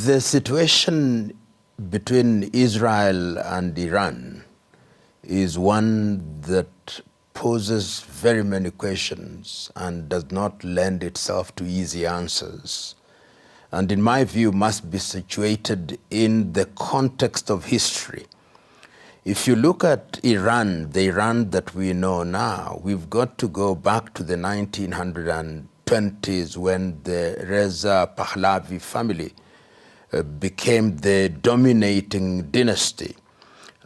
The situation between Israel and Iran is one that poses very many questions and does not lend itself to easy answers, and in my view must be situated in the context of history. If you look at Iran, the Iran that we know now, we've got to go back to the 1920s when the Reza Pahlavi family became the dominating dynasty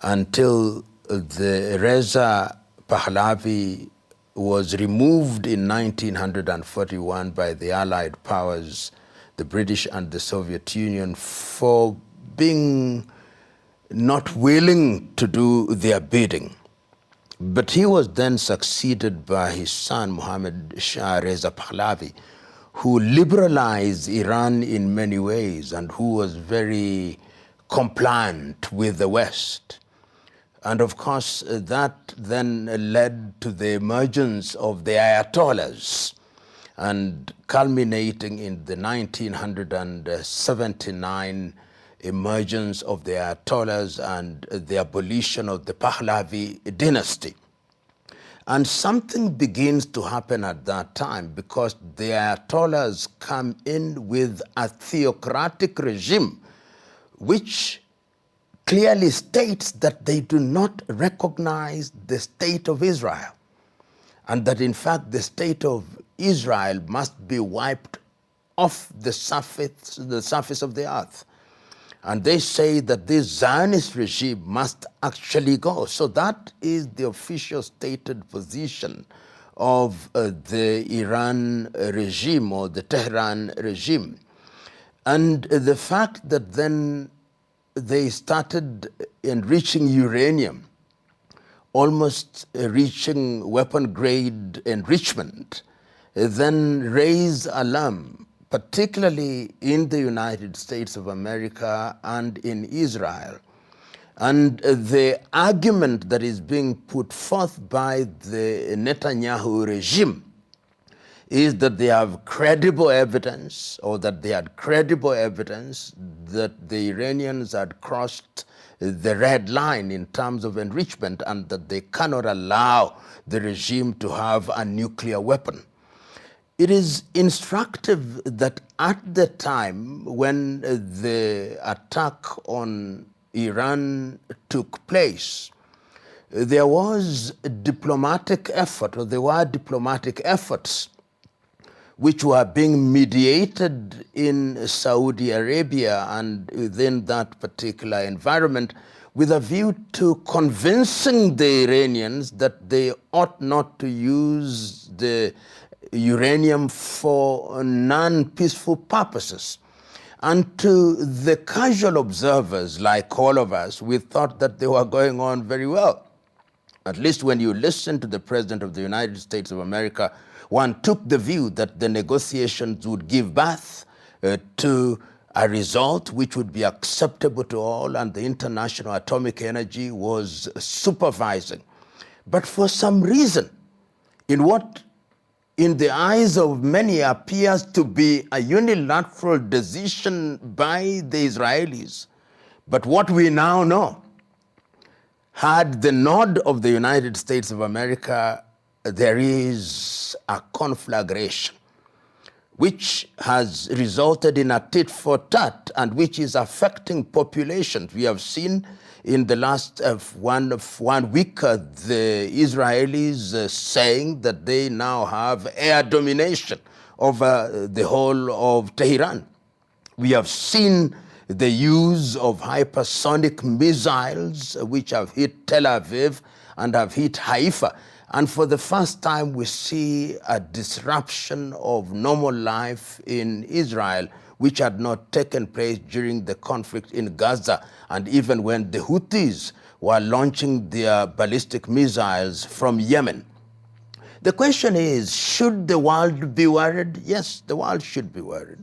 until the Reza Pahlavi was removed in 1941 by the Allied powers, the British and the Soviet Union, for being not willing to do their bidding. But he was then succeeded by his son, Mohammad Shah Reza Pahlavi, who liberalized Iran in many ways and who was very compliant with the West. And of course, that then led to the emergence of the Ayatollahs, and culminating in the 1979 emergence of the Ayatollahs and the abolition of the Pahlavi dynasty. And something begins to happen at that time because the Ayatollahs come in with a theocratic regime which clearly states that they do not recognize the state of Israel, and that in fact the state of Israel must be wiped off the surface of the earth. And they say that this Zionist regime must actually go. So that is the official stated position of the Iran regime or the Tehran regime. And the fact that then they started enriching uranium, almost reaching weapon-grade enrichment, then raised alarm, particularly in the United States of America and in Israel. And the argument that is being put forth by the Netanyahu regime is that they have credible evidence, or that they had credible evidence that the Iranians had crossed the red line in terms of enrichment, and that they cannot allow the regime to have a nuclear weapon. It is instructive that at the time when the attack on Iran took place, there was a diplomatic effort, or there were diplomatic efforts which were being mediated in Saudi Arabia and within that particular environment, with a view to convincing the Iranians that they ought not to use the uranium for non-peaceful purposes. And to the casual observers, like all of us, we thought that they were going on very well. At least when you listen to the President of the United States of America, one took the view that the negotiations would give birth to a result which would be acceptable to all, and the International Atomic Energy was supervising. But for some reason, in what in the eyes of many appears to be a unilateral decision by the Israelis, but what we now know, had the nod of the United States of America, there is a conflagration which has resulted in a tit for tat and which is affecting populations. We have seen in the last one week the Israelis saying that they now have air domination over the whole of Tehran. We have seen the use of hypersonic missiles which have hit Tel Aviv and have hit Haifa. And for the first time, we see a disruption of normal life in Israel, which had not taken place during the conflict in Gaza, and even when the Houthis were launching their ballistic missiles from Yemen. The question is, should the world be worried? Yes, the world should be worried.